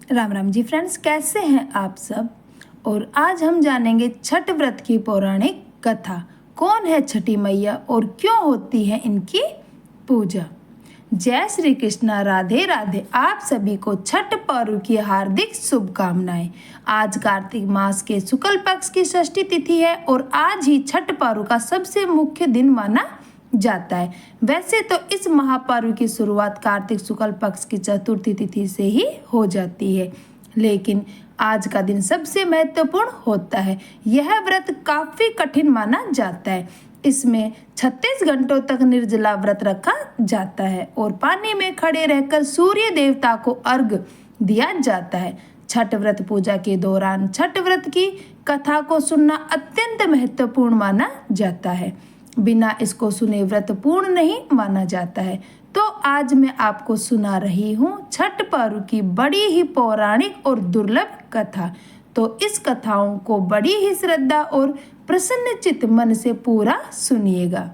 Ram Ram ji friends, कैसे हैं आप सब। और आज हम जानेंगे छठ व्रत की पौराणिक कथा। कौन है छठी मैया और क्यों होती है इनकी पूजा। जय श्री कृष्णा, राधे राधे। आप सभी को छठ पर्व की हार्दिक शुभकामनाएं। आज कार्तिक मास के शुक्ल पक्ष की षष्ठी तिथि है और आज ही छठ पर्व का सबसे मुख्य दिन माना जाता है। वैसे तो इस महापर्व की शुरुआत कार्तिक शुक्ल पक्ष की चतुर्थी तिथि से ही हो जाती है, लेकिन आज का दिन सबसे महत्वपूर्ण होता है। यह व्रत काफी कठिन माना जाता है। इसमें 36 घंटों तक निर्जला व्रत रखा जाता है और पानी में खड़े रहकर सूर्य देवता को अर्घ दिया जाता है। छठ व्रत पूजा के दौरान छठ व्रत की कथा को सुनना अत्यंत महत्वपूर्ण माना जाता है। बिना इसको सुने व्रत पूर्ण नहीं माना जाता है। तो आज मैं आपको सुना रही हूँ छठ पर्व की बड़ी ही पौराणिक और दुर्लभ कथा। तो इस कथाओं को बड़ी ही श्रद्धा और प्रसन्नचित्त मन से पूरा सुनिएगा।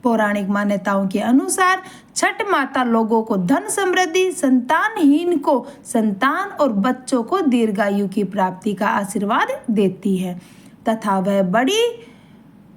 पौराणिक मान्यताओं के अनुसार छठ माता लोगों को धन समृद्धि, संतानहीन को संतान और बच्चों को दीर्घायु की प्राप्ति का आशीर्वाद देती है तथा वह बड़ी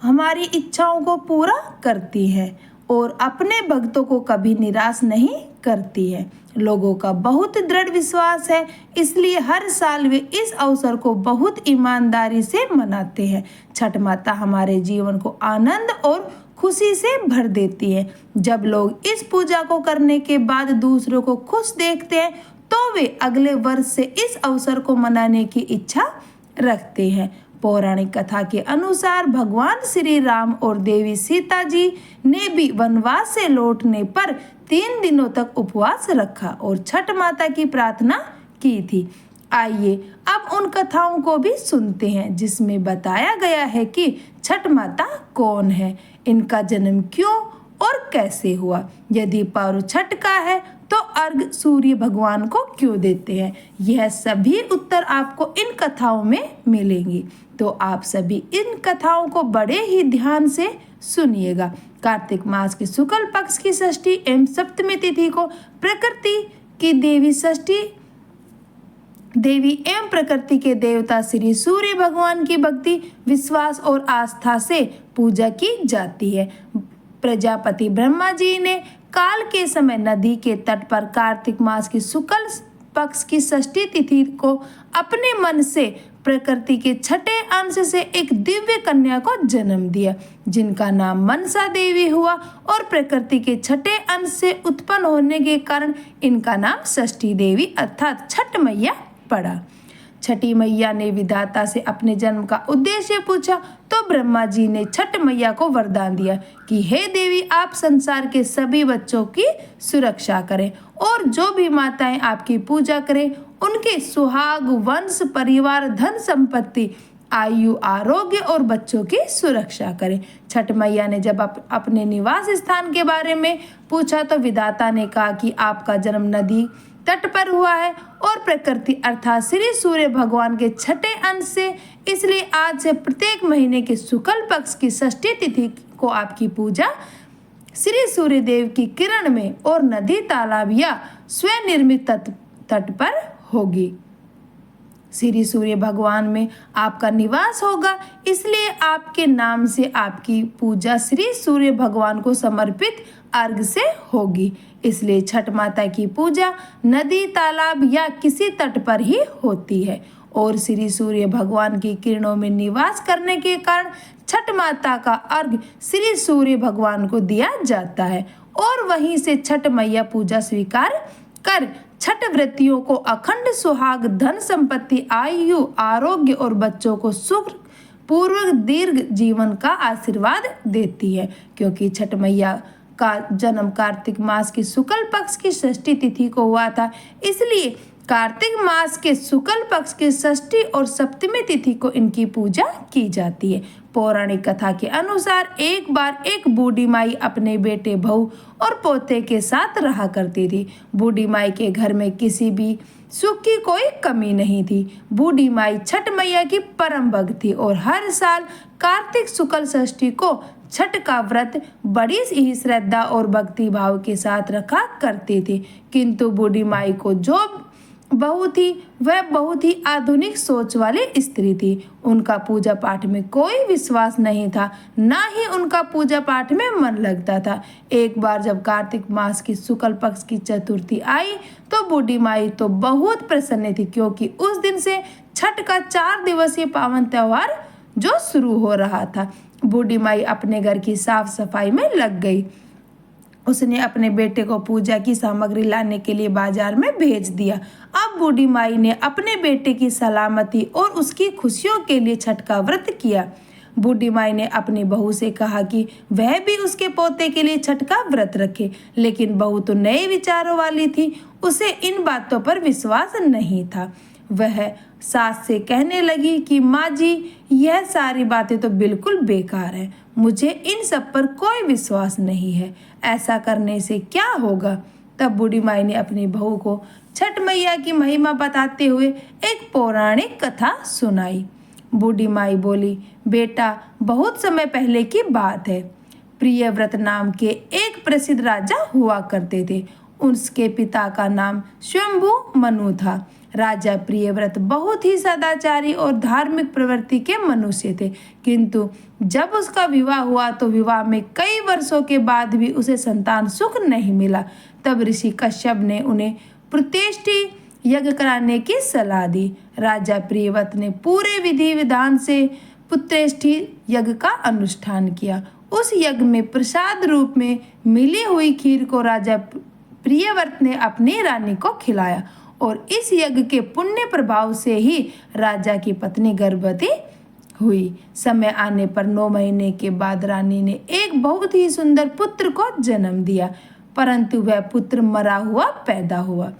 हमारी इच्छाओं को पूरा करती है और अपने भक्तों को कभी निराश नहीं करती है। लोगों का बहुत दृढ़ विश्वास है, इसलिए हर साल वे इस अवसर को बहुत ईमानदारी से मनाते हैं। छठ माता हमारे जीवन को आनंद और खुशी से भर देती है। जब लोग इस पूजा को करने के बाद दूसरों को खुश देखते हैं तो वे अगले वर्ष से इस अवसर को मनाने की इच्छा रखते हैं। पौराणिक कथा के अनुसार भगवान श्री राम और देवी सीता जी ने भी वनवास से लौटने पर 3 दिनों तक उपवास रखा और छठ माता की प्रार्थना की थी। आइए अब उन कथाओं को भी सुनते हैं जिसमें बताया गया है कि छठ माता कौन है, इनका जन्म क्यों और कैसे हुआ। यदि पर्व छठ का है तो अर्घ सूर्य भगवान को क्यों देते हैं, यह सभी उत्तर आपको इन कथाओं में मिलेंगी। तो आप सभी इन कथाओं को बड़े ही ध्यान से सुनिएगा। कार्तिक मास के शुक्ल पक्ष की षष्ठी एवं सप्तमी तिथि को प्रकृति की देवी एवं प्रकृति के देवता श्री सूर्य भगवान की भक्ति, विश्वास और आस्था से पूजा की जाती है। प्रजापति ब्रह्मा जी ने काल के समय नदी के तट पर कार्तिक मास की शुक्ल पक्ष की षष्ठी तिथि को अपने मन से प्रकृति के छठे अंश से एक दिव्य कन्या को जन्म दिया, जिनका नाम मनसा देवी हुआ और प्रकृति के छठे अंश से उत्पन्न होने के कारण इनका नाम षष्ठी देवी अर्थात छठ मैया पड़ा। छठी मैया ने विधाता से अपने जन्म का उद्देश्य पूछा तो ब्रह्मा जी ने छठ मैया को वरदान दिया कि हे देवी, आप संसार के सभी बच्चों की सुरक्षा करें और जो भी माताएं आपकी पूजा करें उनके सुहाग, वंश, परिवार, धन संपत्ति, आयु, आरोग्य और बच्चों की सुरक्षा करें। छठ मैया ने जब अपने निवास स्थान के बारे में पूछा तो विधाता ने कहा कि आपका जन्म नदी तट पर हुआ है और प्रकृति अर्थात श्री सूर्य भगवान के छठे अंश से, इसलिए आज से प्रत्येक महीने के शुक्ल पक्ष की षष्ठी तिथि को आपकी पूजा श्री सूर्य देव की किरण में और नदी, तालाब या स्वनिर्मित तट पर होगी। श्री सूर्य भगवान में आपका निवास होगा, इसलिए आपके नाम से आपकी पूजा श्री सूर्य भगवान को समर्पित अर्घ से होगी। इसलिए छठ माता की पूजा नदी, तालाब या किसी तट पर ही होती है और श्री सूर्य भगवान की किरणों में निवास करने के कारण छठ माता का अर्घ श्री सूर्य भगवान को दिया जाता है और वहीं से छठ मैया पूजा स्वीकार कर छठ व्रतियों को अखंड सुहाग, धन संपत्ति, आयु, आरोग्य और बच्चों को सुख पूर्वक दीर्घ जीवन का आशीर्वाद देती है। क्योंकि छठ मैया का जन्म कार्तिक मास की शुक्ल पक्ष की षष्ठी तिथि को हुआ था, इसलिए कार्तिक मास के शुक्ल पक्ष की षष्ठी और सप्तमी तिथि को इनकी पूजा की जाती है। पौराणिक कथा के अनुसार एक बार एक बूढ़ी माई अपने बेटे, बहू और पोते के साथ रहा करती थी। बूढ़ी माई के घर में किसी भी सुख की कोई कमी नहीं थी। बूढ़ी माई छठ मैया की परम भक्त थी और हर साल कार्तिक शुक्ल षष्ठी को छठ का व्रत बड़ी ही श्रद्धा और भक्ति भाव के साथ रखा करती थी। किंतु बूढ़ी माई को जो वह बहुत ही आधुनिक सोच वाली स्त्री थी। उनका पूजा पाठ में कोई विश्वास नहीं था, ना ही उनका पूजा पाठ में मन लगता था। एक बार जब कार्तिक मास की शुक्ल पक्ष की चतुर्थी आई तो बूढ़ी माई तो बहुत प्रसन्न थी, क्योंकि उस दिन से छठ का 4 दिवसीय पावन त्योहार जो शुरू हो रहा था। बूढ़ी माई अपने घर की साफ सफाई में लग गई। उसने अपने बेटे को पूजा की सामग्री लाने के लिए बाजार में भेज दिया। अब बूढ़ी माई ने अपने बेटे की सलामती और उसकी खुशियों के लिए छठ का व्रत किया। बूढ़ी माई ने अपनी बहू से कहा कि वह भी उसके पोते के लिए छठ का व्रत रखे, लेकिन बहू तो नए विचारों वाली थी, उसे इन बातों पर विश्वास नहीं था। वह सास से कहने लगी कि माँ जी, यह सारी बातें तो बिल्कुल बेकार हैं, मुझे इन सब पर कोई विश्वास नहीं है, ऐसा करने से क्या होगा। तब बूढ़ी माई ने अपनी बहू को छठ मैया की महिमा बताते हुए एक पौराणिक कथा सुनाई। बूढ़ी माई बोली, बेटा, बहुत समय पहले की बात है। प्रियव्रत नाम के एक प्रसिद्ध राजा हुआ करते थे। उसके पिता का नाम स्वयंभू मनु था। राजा प्रियव्रत बहुत ही सदाचारी और धार्मिक प्रवृत्ति के मनुष्य थे, किंतु जब उसका विवाह हुआ तो विवाह में कई वर्षों के बाद भी उसे संतान सुख नहीं मिला। तब ऋषि कश्यप ने उन्हें पुत्रेष्टि यज्ञ कराने की सलाह दी। राजा प्रियव्रत ने पूरे विधि विधान से पुत्रेष्टि यज्ञ का अनुष्ठान किया। उस यज्ञ में प्रसाद रूप में मिली हुई खीर को राजा प्रियव्रत ने अपनी रानी को खिलाया, और इस यज्ञ के पुण्य प्रभाव से ही राजा की पत्नी गर्भवती हुई। समय आने पर 9 महीने के बाद रानी ने एक बहुत ही सुंदर पुत्र को जन्म दिया, परंतु वह पुत्र मरा हुआ पैदा हुआ।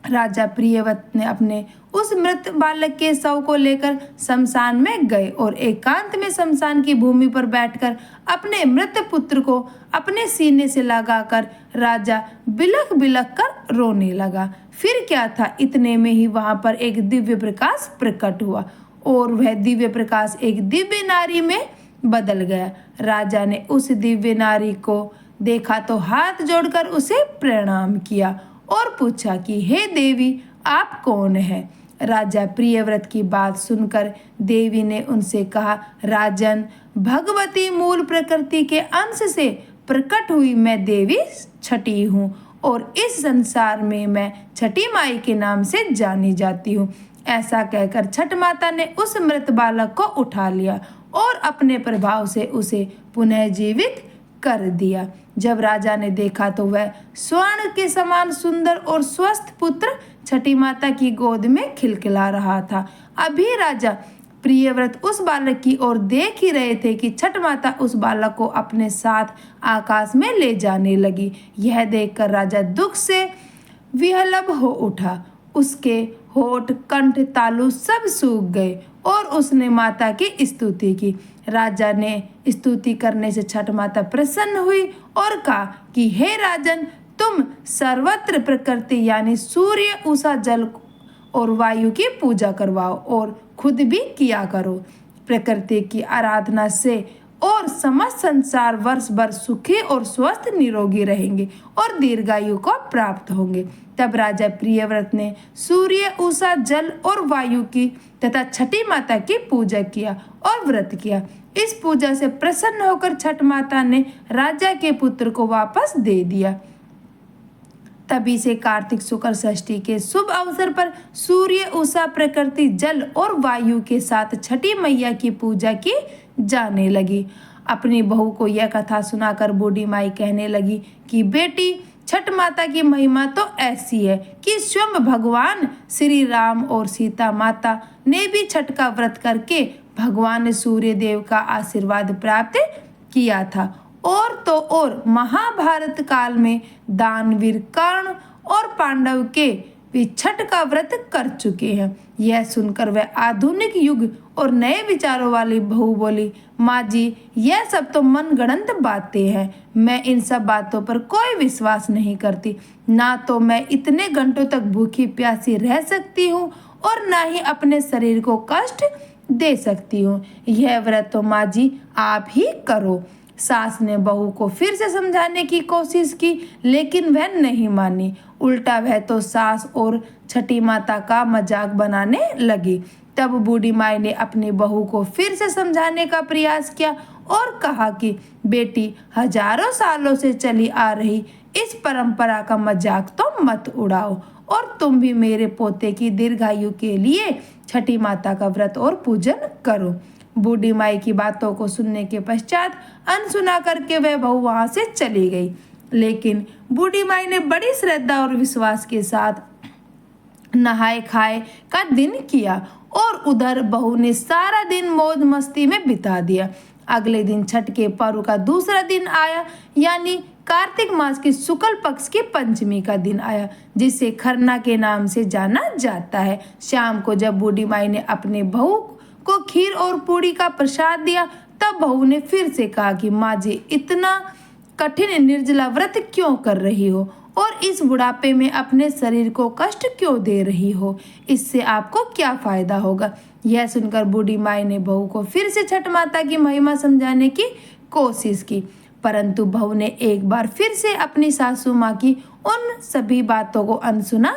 राजा प्रियव्रत ने अपने उस मृत बालक के शव को लेकर शमशान में गए और एकांत में शमशान की भूमि पर बैठकर अपने मृत पुत्र को अपने सीने से लगाकर राजा बिलख बिलख कर रोने लगा। फिर क्या था, इतने में ही वहां पर एक दिव्य प्रकाश प्रकट हुआ और वह दिव्य प्रकाश एक दिव्य नारी में बदल गया। राजा ने उस दिव्य नारी को देखा तो हाथ जोड़कर उसे प्रणाम किया और पूछा कि हे देवी, आप कौन हैं। राजा प्रियव्रत की बात सुनकर देवी ने उनसे कहा, राजन, भगवती मूल प्रकृति के अंश से प्रकट हुई मैं देवी छठी हूँ और इस संसार में मैं छठी माई के नाम से जानी जाती हूँ। ऐसा कहकर छठ माता ने उस मृत बालक को उठा लिया और अपने प्रभाव से उसे पुनः जीवित कर दिया। जब राजा ने देखा तो वह स्वर्ण के समान सुंदर और स्वस्थ पुत्र छठी माता की गोद में खिलखिला रहा था। अभी राजा प्रियव्रत उस बालक की ओर देख ही रहे थे कि छठ माता उस बालक को अपने साथ आकाश में ले जाने लगी। यह देखकर राजा दुख से विहलब हो उठा। उसके होठ, कंठ, तालु सब सूख गए और उसने माता की स्तुति की। राजा ने स्तुति करने से छठ माता प्रसन्न हुई और कहा कि हे राजन, तुम सर्वत्र प्रकृति यानी सूर्य, उषा, जल और वायु की पूजा करवाओ और खुद भी किया करो। प्रकृति की आराधना से और समस्त संसार वर्ष भर सुखी और स्वस्थ निरोगी रहेंगे और दीर्घायु को प्राप्त होंगे। तब राजा प्रियव्रत ने सूर्य, उषा, जल और वायु की तथा छठी माता की पूजा किया और व्रत किया। इस पूजा से प्रसन्न होकर छठ माता ने राजा के पुत्र को वापस दे दिया। तभी से कार्तिक शुक्ल षष्ठी के शुभ अवसर पर सूर्य, उषा, प्रकृति, जल और वायु के साथ छठी मैया की पूजा की जाने लगी। अपनी बहू को यह कथा सुनाकर बूढ़ी माई कहने लगी कि बेटी, छठ माता की महिमा तो ऐसी है कि स्वयं भगवान श्री राम और सीता माता ने भी छठ का व्रत करके भगवान सूर्य देव का आशीर्वाद प्राप्त किया था। और तो और महाभारत काल में दानवीर कर्ण और पांडव के भी छठ का व्रत कर चुके हैं। यह सुनकर वह आधुनिक युग और नए विचारों वाली बहू बोली, माँ जी, यह सब तो मनगढ़ंत बातें हैं। मैं इन सब बातों पर कोई विश्वास नहीं करती। ना तो मैं इतने घंटों तक भूखी प्यासी रह सकती हूँ और ना ही अपने शरीर को कष्ट दे सकती हूँ। यह व्रत तो माँ जी आप ही करो। सास ने बहू को फिर से समझाने की कोशिश की, लेकिन वह नहीं मानी उल्टा वह तो सास और छठी माता का मजाक बनाने लगी। तब बूढ़ी माई ने अपनी बहू को फिर से समझाने का प्रयास किया और कहा कि बेटी, हजारों सालों से चली आ रही इस परंपरा का मजाक तो मत उड़ाओ और तुम भी मेरे पोते की दीर्घायु के लिए छठी माता का व्रत और पूजन करो। बूढ़ी माई की बातों को सुनने के पश्चात अनसुना करके वह बहू वहां से चली गई। लेकिन बूढ़ी माई ने बड़ी श्रद्धा और विश्वास के साथ नहाए खाए का दिन किया और उधर बहू ने सारा दिन मौज मस्ती में बिता दिया। अगले दिन छठ के पर्व का दूसरा दिन आया, यानी कार्तिक मास की शुक्ल पक्ष की पंचमी का दिन आया, जिसे खरना के नाम से जाना जाता है। शाम को जब बूढ़ी माई ने अपने बहू को खीर और पूड़ी का प्रसाद दिया, तब बहू ने फिर से कहा कि माँ जी, इतना कठिन निर्जला व्रत क्यों कर रही हो और इस बुढ़ापे में अपने शरीर को कष्ट क्यों दे रही हो? इससे आपको क्या फायदा होगा? यह सुनकर बूढ़ी माई ने बहू को फिर से छठ माता की महिमा समझाने की कोशिश की, परंतु बहू ने एक बार फिर से अपनी सासू माँ की उन सभी बातों को अनसुना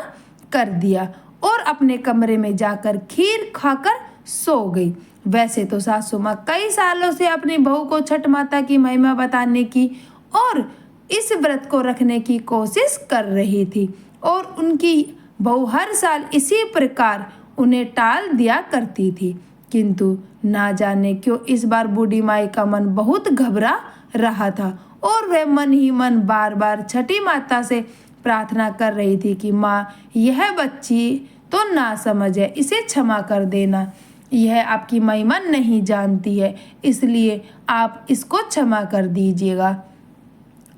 कर दिया और अपने कमरे में जाकर खीर खाकर सो गई। वैसे तो सासू माँ कई सालों से अपनी बहू को छठ माता की महिमा बताने की और इस व्रत को रखने की कोशिश कर रही थी और उनकी बहू हर साल इसी प्रकार उन्हें टाल दिया करती थी। किंतु ना जाने क्यों इस बार बूढ़ी माई का मन बहुत घबरा रहा था और वह मन ही मन बार बार छठी माता से प्रार्थना कर रही थी कि माँ, यह बच्ची तो ना समझ है, इसे क्षमा कर देना। यह आपकी महिमा नहीं जानती है, इसलिए आप इसको क्षमा कर दीजिएगा।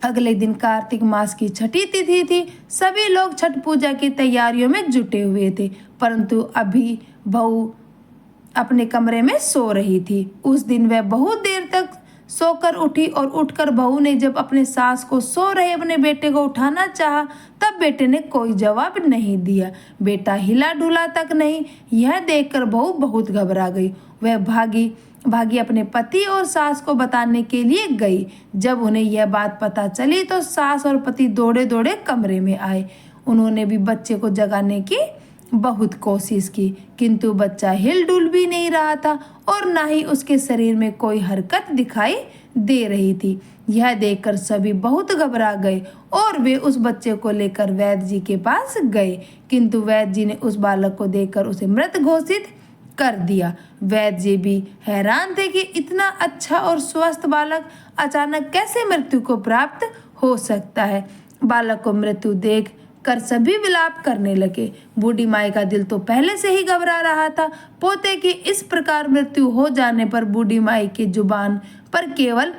अगले दिन कार्तिक मास की छठी तिथि थी। सभी लोग छठ पूजा की तैयारियों में जुटे हुए थे, परंतु अभी बहू अपने कमरे में सो रही थी। उस दिन वह बहुत देर तक सोकर उठी और उठकर बहू ने जब अपने सास को सो रहे अपने बेटे को उठाना चाहा, तब बेटे ने कोई जवाब नहीं दिया। बेटा हिला डुला तक नहीं। यह देखकर बहू बहुत घबरा गई। वह भागी अपने पति और सास को बताने के लिए गई। जब उन्हें यह बात पता चली तो सास और पति दौड़े दौड़े कमरे में आए। उन्होंने भी बच्चे को जगाने की बहुत कोशिश की, किंतु बच्चा हिलडुल भी नहीं रहा था और ना ही उसके शरीर में कोई हरकत दिखाई दे रही थी। यह देखकर सभी बहुत घबरा गए और वे उस बच्चे को लेकर वैद्य जी के पास गए, किंतु वैद्य जी ने उस बालक को देखकर उसे मृत घोषित कर दिया। वैद्य जी भी हैरान थे कि इतना अच्छा और स्वस्थ बालक अचानक कैसे मृत्यु को प्राप्त हो सकता है। बालक को मृत्यु देख कर सभी विलाप करने लगे। बूढ़ी माई का दिल तो पहले से ही घबरा रहा था। पोते की इस प्रकार मृत्यु हो जाने पर बूढ़ी माई की जुबान पर केवल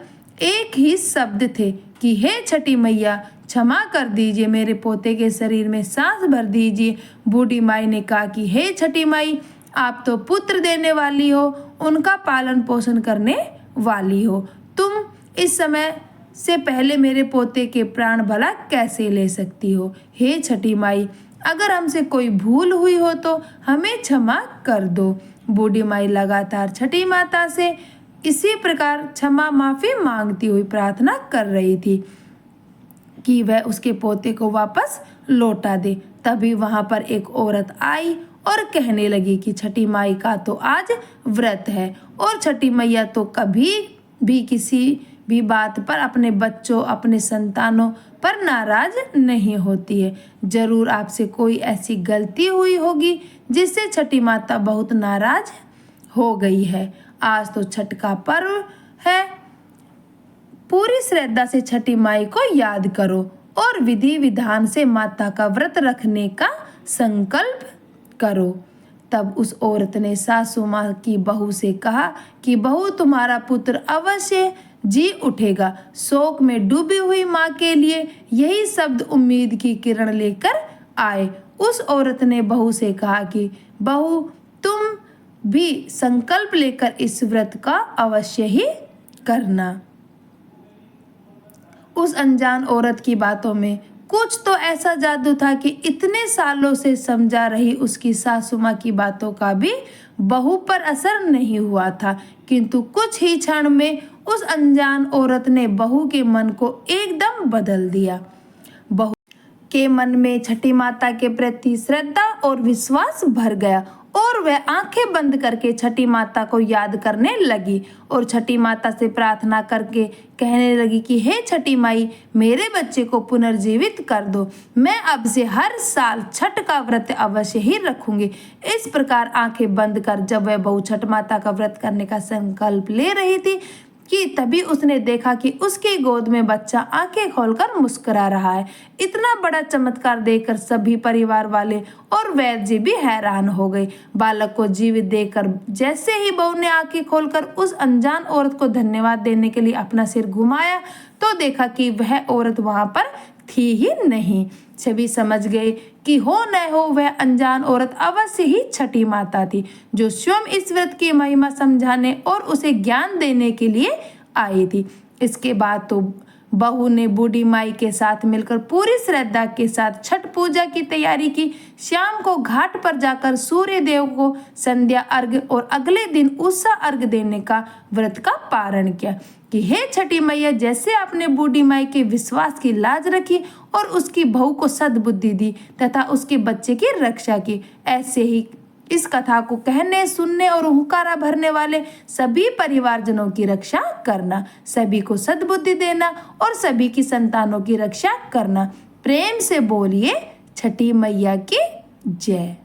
एक ही शब्द थे कि हे छठी मैया, क्षमा कर दीजिए, मेरे पोते के शरीर में सांस भर दीजिए। बूढ़ी माई ने कहा कि हे छठी माई, आप तो पुत्र देने वाली हो, उनका पालन पोषण करने वाली हो। तुम इस समय से पहले मेरे पोते के प्राण भला कैसे ले सकती हो? हे छठी माई, अगर हमसे कोई भूल हुई हो तो हमें क्षमा कर दो। बूढ़ी माई लगातार छठी माता से इसी प्रकार क्षमा माफी मांगती हुई प्रार्थना कर रही थी कि वह उसके पोते को वापस लौटा दे। तभी वहां पर एक औरत आई और कहने लगी कि छठी माई का तो आज व्रत है और छठी मैया तो कभी भी किसी भी बात पर अपने बच्चों, अपने संतानों पर नाराज नहीं होती है। जरूर आपसे कोई ऐसी गलती हुई होगी जिससे छठी माता बहुत नाराज हो गई है। आज तो छठ का पर्व है, पूरी श्रद्धा से छठी माई को याद करो और विधि विधान से माता का व्रत रखने का संकल्प करो। तब उस औरत ने सासू माँ की बहू से कहा कि बहू, तुम्हारा पुत्र अवश्य जी उठेगा। शोक में डूबी हुई माँ के लिए यही शब्द उम्मीद की किरण लेकर आए। उस औरत ने बहू से कहा कि बहू, तुम भी संकल्प लेकर इस व्रत का अवश्य ही करना। उस अनजान औरत की बातों में कुछ तो ऐसा जादू था कि इतने सालों से समझा रही उसकी सासू माँ की बातों का भी बहू पर असर नहीं हुआ था, किंतु कुछ ही क्षण में उस अनजान औरत ने बहू के मन को एकदम बदल दिया। बहू के मन में छठी माता के प्रति श्रद्धा और विश्वास भर गया और वह आंखें बंद करके छठी माता को याद करने लगी और छठी माता से प्रार्थना करके कहने लगी कि हे छठी माई, मेरे बच्चे को पुनर्जीवित कर दो। मैं अब से हर साल छठ का व्रत अवश्य ही रखूंगी। इस प्रकार आंखें बंद कर जब वह बहू छठ माता का व्रत करने का संकल्प ले रही थी कि तभी उसने देखा कि उसकी गोद में बच्चा आंखें खोलकर मुस्कुरा रहा है। इतना बड़ा चमत्कार देखकर सभी परिवार वाले और वैद्य जी भी हैरान हो गए। बालक को जीवित देखकर जैसे ही बहू ने आंखें खोलकर उस अनजान औरत को धन्यवाद देने के लिए अपना सिर घुमाया तो देखा कि वह औरत वहां पर थी ही नहीं। सभी समझ गए कि हो न हो वह अनजान औरत अवश्य ही छठी माता थी, जो स्वयं इस व्रत की महिमा समझाने और उसे ज्ञान देने के लिए आई थी। इसके बाद तो बहू ने बूढ़ी माई के साथ मिलकर पूरी श्रद्धा के साथ छठ पूजा की तैयारी की। शाम को घाट पर जाकर सूर्य देव को संध्या अर्घ और अगले दिन उषा अर्घ देने का व्रत का पारण किया कि हे छठी मैया, जैसे आपने बूढ़ी माई के विश्वास की लाज रखी और उसकी बहू को सद्बुद्धि दी तथा उसके बच्चे की रक्षा की, ऐसे ही इस कथा को कहने, सुनने और हुंकारा भरने वाले सभी परिवारजनों की रक्षा करना, सभी को सद्बुद्धि देना और सभी की संतानों की रक्षा करना। प्रेम से बोलिए छठी मैया की जय।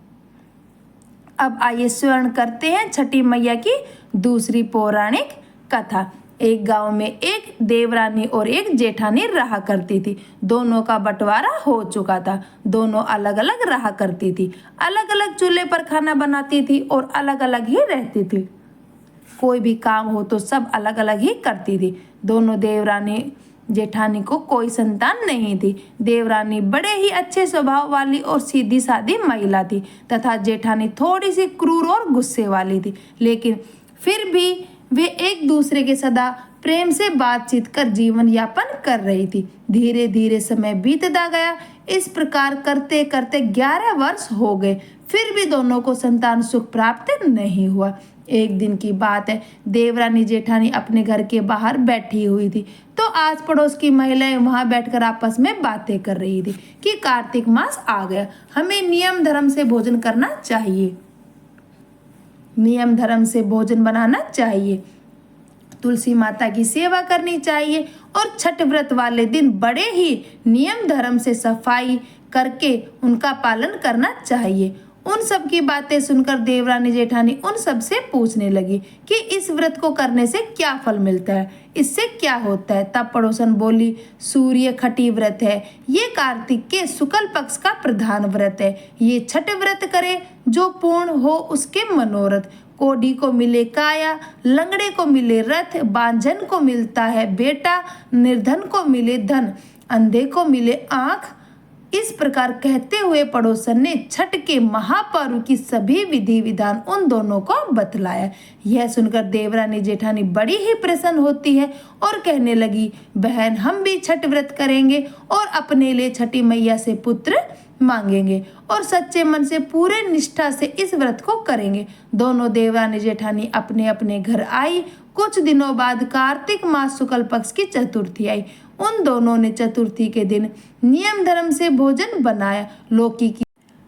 अब आइए श्रवण करते हैं छठी मैया की दूसरी पौराणिक कथा। एक गांव में एक देवरानी और एक जेठानी रहा करती थी। दोनों का बंटवारा हो चुका था। दोनों अलग अलग रहा करती थी, अलग अलग चूल्हे पर खाना बनाती थी और अलग अलग ही रहती थी। कोई भी काम हो तो सब अलग अलग ही करती थी। दोनों देवरानी जेठानी को कोई संतान नहीं थी। देवरानी बड़े ही अच्छे स्वभाव वाली और सीधी सादी महिला थी तथा जेठानी थोड़ी सी क्रूर और गुस्से वाली थी, लेकिन फिर भी वे एक दूसरे के सदा प्रेम से बातचीत कर जीवन यापन कर रही थी। धीरे धीरे समय बीतता गया। इस प्रकार करते करते 11 वर्ष हो गए, फिर भी दोनों को संतान सुख प्राप्त नहीं हुआ। एक दिन की बात है, देवरानी जेठानी अपने घर के बाहर बैठी हुई थी तो आस पड़ोस की महिलाएं वहां बैठकर आपस में बातें कर रही थी कि कार्तिक मास आ गया, हमें नियम धर्म से भोजन करना चाहिए, नियम धर्म से भोजन बनाना चाहिए, तुलसी माता की सेवा करनी चाहिए और छठ व्रत वाले दिन बड़े ही नियम धर्म से सफाई करके उनका पालन करना चाहिए। उन सब की बातें सुनकर देवरानी जेठानी उन सब से पूछने लगी कि इस व्रत को करने से क्या फल मिलता है, इससे क्या होता है। तब पड़ोसन बोली, सूर्य खटी व्रत है, ये कार्तिक के शुक्ल पक्ष का प्रधान व्रत है। ये छठ व्रत करे जो पूर्ण हो उसके मनोरथ। कोढ़ी को मिले काया, लंगड़े को मिले रथ, बांझन को मिलता है बेटा, निर्धन को मिले धन, अंधे को मिले आंख। इस प्रकार कहते हुए पड़ोसन ने छठ के महापर्व की सभी विधि विधान उन दोनों को बतलाया। यह सुनकर देवरानी जेठानी बड़ी ही प्रसन्न होती है और कहने लगी, बहन हम भी छठ व्रत करेंगे और अपने लिए छठी मैया से पुत्र मांगेंगे और सच्चे मन से पूरे निष्ठा से इस व्रत को करेंगे। दोनों देवरानी जेठानी अपने अपने घर आई। कुछ दिनों बाद कार्तिक मास शुक्ल पक्ष की चतुर्थी आई। उन दोनों ने चतुर्थी के दिन नियम धर्म से भोजन बनाया। लौकी की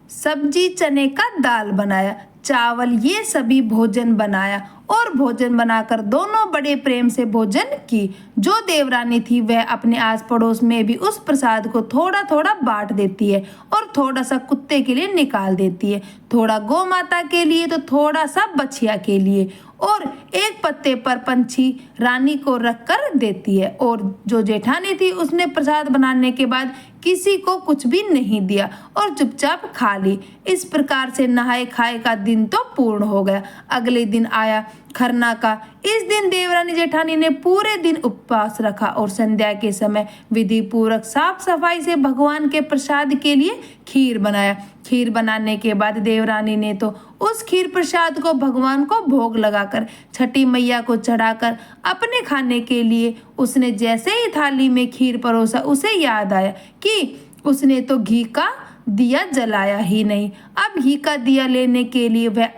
सब्जी, चने का दाल बनाया, चावल, ये सभी भोजन बनाया और भोजन बनाकर दोनों बड़े प्रेम से भोजन की। जो देवरानी थी वह अपने आस पड़ोस में भी उस प्रसाद को थोड़ा थोड़ा बांट देती है और थोड़ा सा कुत्ते के लिए निकाल देती है, थोड़ा गौ माता के लिए तो थोड़ा सा बछिया के लिए, और एक पत्ते पर पंछी रानी को रख कर देती है। और जो जेठानी थी उसने प्रसाद बनाने के बाद किसी को कुछ भी नहीं दिया और चुपचाप खा ली। इस प्रकार से नहाए खाए का दिन तो पूर्ण हो गया। अगले दिन आया खरना का। इस दिन देवरानी जेठानी ने पूरे दिन उपवास रखा और संध्या के समय विधि पूर्वक साफ सफाई से भगवान के प्रसाद के लिए खीर बनाया। खीर बनाने के बाद देवरानी ने तो उस खीर प्रसाद को भगवान को भोग लगाकर छठी मैया को चढ़ाकर अपने खाने के लिए उसने जैसे ही थाली में खीर परोसा, उसे याद आया कि उसने तो घी का दिया जलाया ही नहीं। अब घी का दिया लेने के लिए वह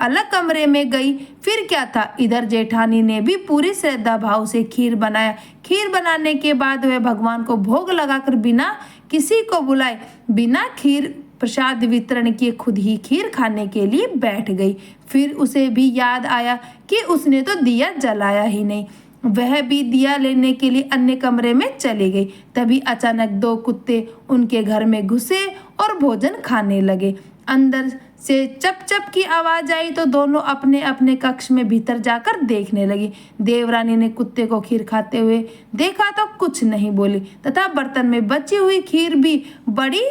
अलग कमरे में गई। फिर क्या था, इधर जेठानी ने भी पूरी श्रद्धा भाव से खीर बनाया। खीर बनाने के बाद वह भगवान को भोग लगाकर बिना किसी को बुलाए बिना खीर प्रसाद वितरण किए खुद ही खीर खाने के लिए बैठ गई। फिर उसे भी याद आया कि उसने तो दिया जलाया ही नहीं। वह भी दिया लेने के लिए अन्य कमरे में चली गई। तभी अचानक दो कुत्ते उनके घर में घुसे और भोजन खाने लगे। अंदर से चप चप की आवाज आई तो दोनों अपने अपने कक्ष में भीतर जाकर देखने लगी। देवरानी ने कुत्ते को खीर खाते हुए देखा तो कुछ नहीं बोली तथा बर्तन में बची हुई खीर भी बड़ी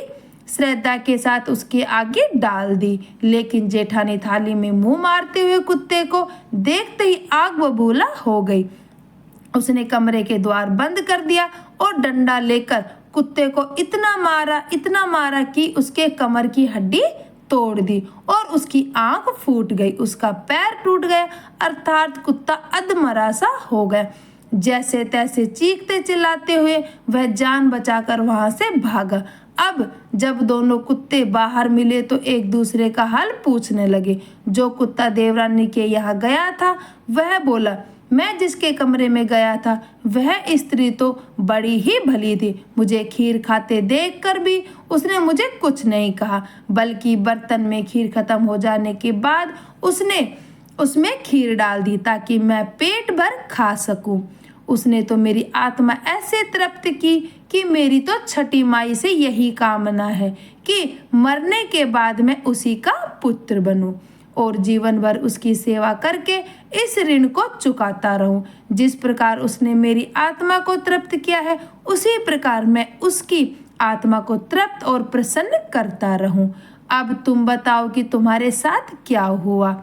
श्रद्धा के साथ उसके आगे डाल दी। लेकिन जेठानी थाली में मुंह मारते हुए कुत्ते को देखते ही आग बबूला हो गई। उसने कमरे के द्वार बंद कर दिया और डंडा लेकर कुत्ते को इतना मारा कि उसके कमर की हड्डी तोड़ दी और उसकी आंख फूट गई, उसका पैर टूट गया, अर्थात कुत्ता अधमरा सा हो गया। जैसे तैसे चीखते चिल्लाते हुए वह जान बचाकर वहां से भागा। अब जब दोनों कुत्ते बाहर मिले तो एक दूसरे का हाल पूछने लगे। जो कुत्ता देवरानी के यहाँ गया था वह बोला, मैं जिसके कमरे में गया था वह स्त्री तो बड़ी ही भली थी। मुझे खीर खाते देखकर भी उसने मुझे कुछ नहीं कहा, बल्कि बर्तन में खीर खत्म हो जाने के बाद उसने उसमें खीर डाल दी ताकि मैं पेट भर खा सकूं। उसने तो मेरी आत्मा ऐसे तृप्त की कि मेरी तो छठी माई से यही कामना है कि मरने के बाद मैं उसी का पुत्र बनूं और जीवन भर उसकी सेवा करके इस ऋण को चुकाता रहूं। जिस प्रकार उसने मेरी आत्मा को तृप्त किया है उसी प्रकार मैं उसकी आत्मा को तृप्त और प्रसन्न करता रहूं। अब तुम बताओ कि तुम्हारे साथ क्या हुआ।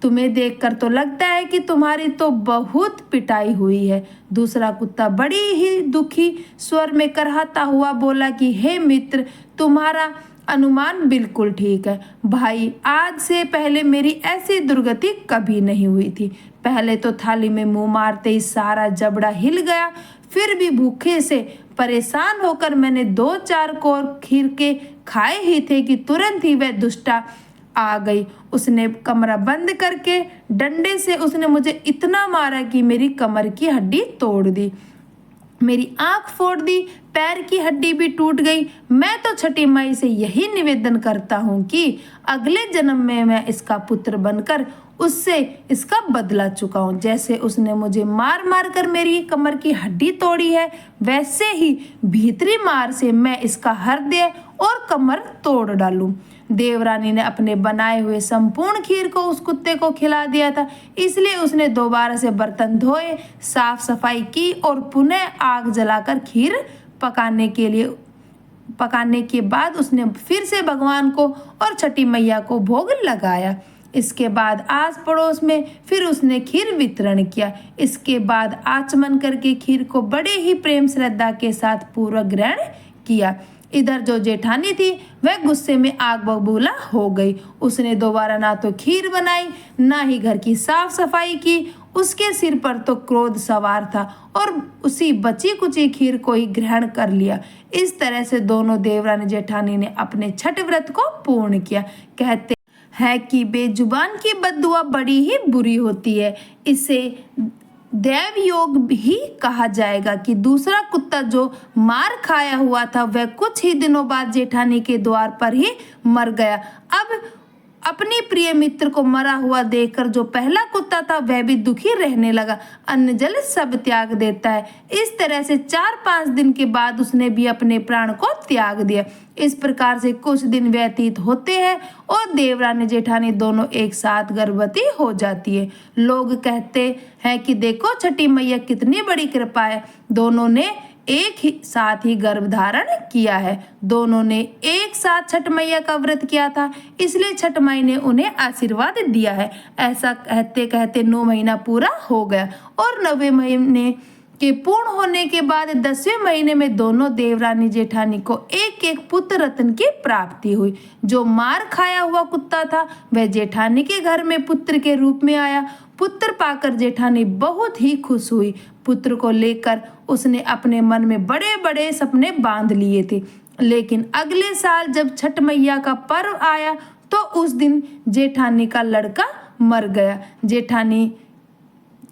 तुम्हें देखकर तो लगता है कि तुम्हारी तो बहुत पिटाई हुई है। दूसरा कुत्ता बड़ी ही दुखी स्वर में करहाता हुआ बोला कि हे मित्र, तुम्हारा अनुमान बिल्कुल ठीक है। भाई, आज से पहले मेरी ऐसी दुर्गति कभी नहीं हुई थी। पहले तो थाली में मुंह मारते ही सारा जबड़ा हिल गया, फिर भी भूखे से परेशान होकर मैंने 2-4 कोर खीर के खाए ही थे कि तुरंत ही वह दुष्टा आ गई। उसने कमरा बंद करके डंडे से उसने मुझे इतना मारा कि मेरी कमर की हड्डी तोड़ दी, मेरी आंख फोड़ दी, पैर की हड्डी भी टूट गई। मैं तो छठी माई से यही निवेदन करता हूँ कि अगले जन्म में मैं इसका पुत्र बनकर उससे इसका बदला चुकाऊं। जैसे उसने मुझे मार मार कर मेरी कमर की हड्डी तोड़ी है, वैसे ही भीतरी मार से मैं इसका हृदय और कमर तोड़ डालूं। देवरानी ने अपने बनाए हुए संपूर्ण खीर को उस कुत्ते को खिला दिया था, इसलिए उसने दोबारा से बर्तन धोए, साफ सफाई की और पुनः आग जलाकर खीर पकाने के बाद उसने फिर से भगवान को और छठी मैया को भोग लगाया। इसके बाद आस पड़ोस में फिर उसने खीर वितरण किया। इसके बाद आचमन करके खीर को बड़े ही प्रेम श्रद्धा के साथ पूरा ग्रहण किया। इधर जो जेठानी थी वह गुस्से में आग बबूला हो गई। उसने दोबारा ना तो खीर बनाई ना ही घर की साफ सफाई की। उसके सिर पर तो क्रोध सवार था और उसी बची कुची खीर को ही ग्रहण कर लिया। इस तरह से दोनों देवरानी जेठानी ने अपने छठ व्रत को पूर्ण किया। कहते है कि बेजुबान की बद्दुआ बड़ी ही बुरी होती है। इसे दैव योग ही कहा जाएगा कि दूसरा कुत्ता जो मार खाया हुआ था वह कुछ ही दिनों बाद जेठानी के द्वार पर ही मर गया। अब अपनी प्रिय मित्र को मरा हुआ देखकर जो पहला कुत्ता था वह भी दुखी रहने लगा। अन्न जल सब त्याग देता है। इस तरह से 4-5 दिन के बाद उसने भी अपने प्राण को त्याग दिया। इस प्रकार से कुछ दिन व्यतीत होते हैं और देवरानी जेठानी दोनों एक साथ गर्भवती हो जाती है। लोग कहते हैं कि देखो छठी मैया कितनी बड़ी कृपा है, दोनों ने एक ही साथ ही गर्भ धारण किया है। दोनों ने एक साथ छठ मैया का व्रत किया था, इसलिए छठ माई ने उन्हें आशीर्वाद दिया है। ऐसा कहते कहते 9 महीना पूरा हो गया और 9वें महीने के पूर्ण होने के बाद 10वें महीने में दोनों देवरानी जेठानी को एक एक पुत्र रत्न की प्राप्ति हुई। जो मार खाया हुआ कुत्ता था वह जेठानी के घर में पुत्र के रूप में आया। पुत्र पाकर जेठानी बहुत ही खुश हुई। पुत्र को लेकर उसने अपने मन में बड़े बड़े सपने बांध लिए थे। लेकिन अगले साल जब छठ मैया का पर्व आया तो उस दिन जेठानी का लड़का मर गया। जेठानी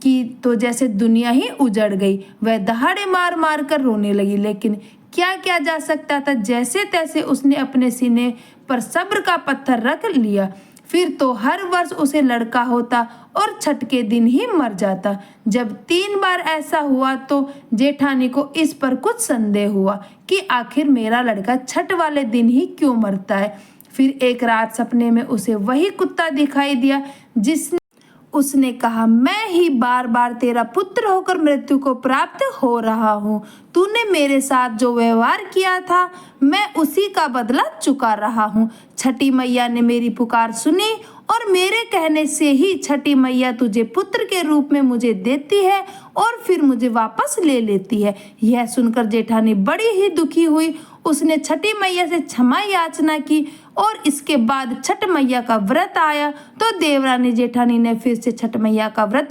की तो जैसे दुनिया ही उजड़ गई। वह दहाड़े मार मार कर रोने लगी, लेकिन क्या किया जा सकता था? जैसे तैसे उसने अपने सीने पर सब्र का पत्थर रख लिया। फिर तो हर वर्ष उसे लड़का होता और छठ के दिन ही मर जाता। जब 3 बार ऐसा हुआ तो जेठानी को इस पर कुछ संदेह हुआ कि आखिर मेरा लड़का छठ वाले दिन ही क्यों मरता है। फिर एक रात सपने में उसे वही कुत्ता दिखाई दिया जिसने उसने कहा, मैं ही बार बार तेरा पुत्र होकर मृत्यु को प्राप्त हो रहा हूँ। तूने मेरे साथ जो व्यवहार किया था मैं उसी का बदला चुका रहा हूँ। छठी मैया ने मेरी पुकार सुनी और मेरे कहने से ही छठी मैया तुझे पुत्र के रूप में मुझे देती है और फिर मुझे वापस ले लेती है। यह सुनकर जेठानी बड़ी ही दुखी हुई। उसने छठी मैया से क्षमा याचना की और इसके बाद छठ मैया का व्रत आया तो देवरानी जेठानी ने फिर से छठ मैया का व्रत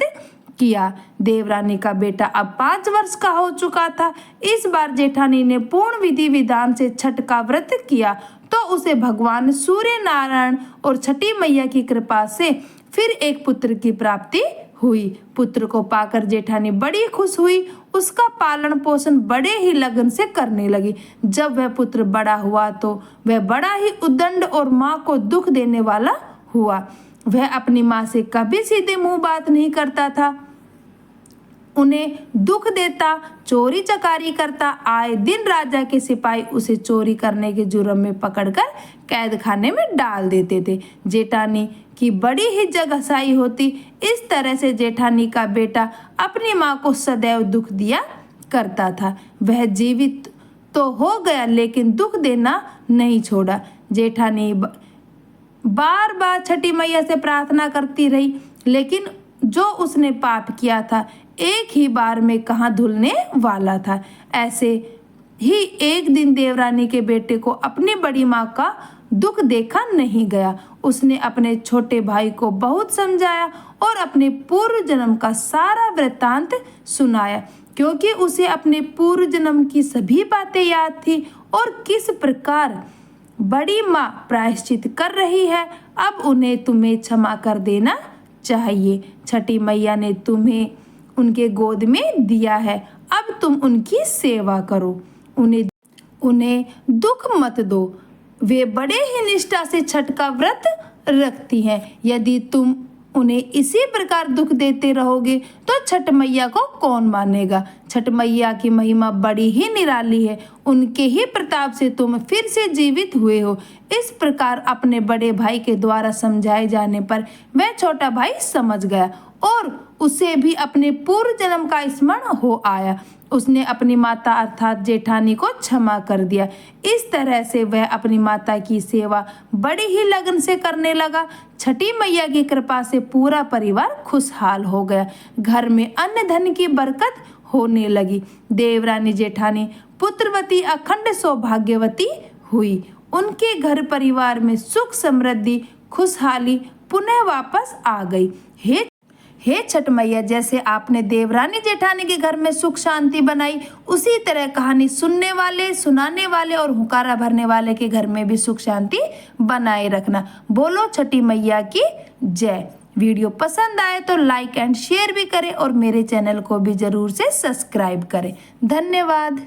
किया। देवरानी का बेटा अब 5 वर्ष का हो चुका था। इस बार जेठानी ने पूर्ण विधि विधान से छठ का व्रत किया तो उसे भगवान सूर्य नारायण और छठी मैया की कृपा से फिर एक पुत्र की प्राप्ति हुई। पुत्र को पाकर जेठानी बड़ी खुश हुई। उसका पालन पोषण बड़े ही लगन से करने लगी। जब वह पुत्र बड़ा हुआ तो वह बड़ा ही उद्दंड और माँ को दुख देने वाला हुआ। वह अपनी माँ से कभी सीधे मुंह बात नहीं करता था, उन्हें दुख देता, चोरी चकारी करता। आए दिन राजा के सिपाही उसे चोरी करने के जुर्म में पकड़कर कैद खाने में डाल देते थे। जेठानी की बड़ी ही जगहसाई होती। इस तरह से जेठानी का बेटा अपनी माँ को सदैव दुख दिया करता था। वह जीवित तो हो गया लेकिन दुख देना नहीं छोड़ा। जेठानी बार बार छठी मैया से प्रार्थना करती रही लेकिन जो उसने पाप किया था एक ही बार में कहाँ धुलने वाला था। ऐसे ही एक दिन देवरानी के बेटे को अपनी बड़ी माँ का दुख देखा नहीं गया। उसने अपने छोटे भाई को बहुत समझाया और अपने पूर्व जन्म का सारा वृत्तांत सुनाया क्योंकि उसे अपने पूर्व जन्म की सभी बातें याद थी और किस प्रकार बड़ी माँ प्रायश्चित कर रही है। अब उन्हें तुम्हें क्षमा कर देना चाहिए। छठी मैया ने तुम्हें उनके गोद में दिया है, अब तुम उनकी सेवा करो, उन्हें दुख मत दो। वे बड़े ही निष्ठा से छठ का व्रत रखती हैं। यदि तुम उन्हें इसी प्रकार दुख देते रहोगे तो छठ मैया को कौन मानेगा। छठ मैया की महिमा बड़ी ही निराली है। उनके ही प्रताप से तुम फिर से जीवित हुए हो। इस प्रकार अपने बड़े भाई के द्वारा समझाए जाने पर वह छोटा भाई समझ गया और उसे भी अपने पूर्व जन्म का स्मरण हो आया। उसने अपनी माता अर्थात जेठानी को क्षमा कर दिया। इस तरह से वह अपनी माता की सेवा बड़ी ही लगन से करने लगा। छठी मैया की कृपा से पूरा परिवार खुशहाल हो गया। घर में अन्न धन की बरकत होने लगी। देवरानी जेठानी पुत्रवती अखंड सौभाग्यवती हुई। उनके घर परिवार में सुख समृद्धि खुशहाली पुनः वापस आ गई। हे छठ मैया, जैसे आपने देवरानी जेठानी के घर में सुख शांति बनाई उसी तरह कहानी सुनने वाले, सुनाने वाले और हुकारा भरने वाले के घर में भी सुख शांति बनाए रखना। बोलो छठी मैया की जय। वीडियो पसंद आए तो लाइक एंड शेयर भी करें और मेरे चैनल को भी जरूर से सब्सक्राइब करें। धन्यवाद।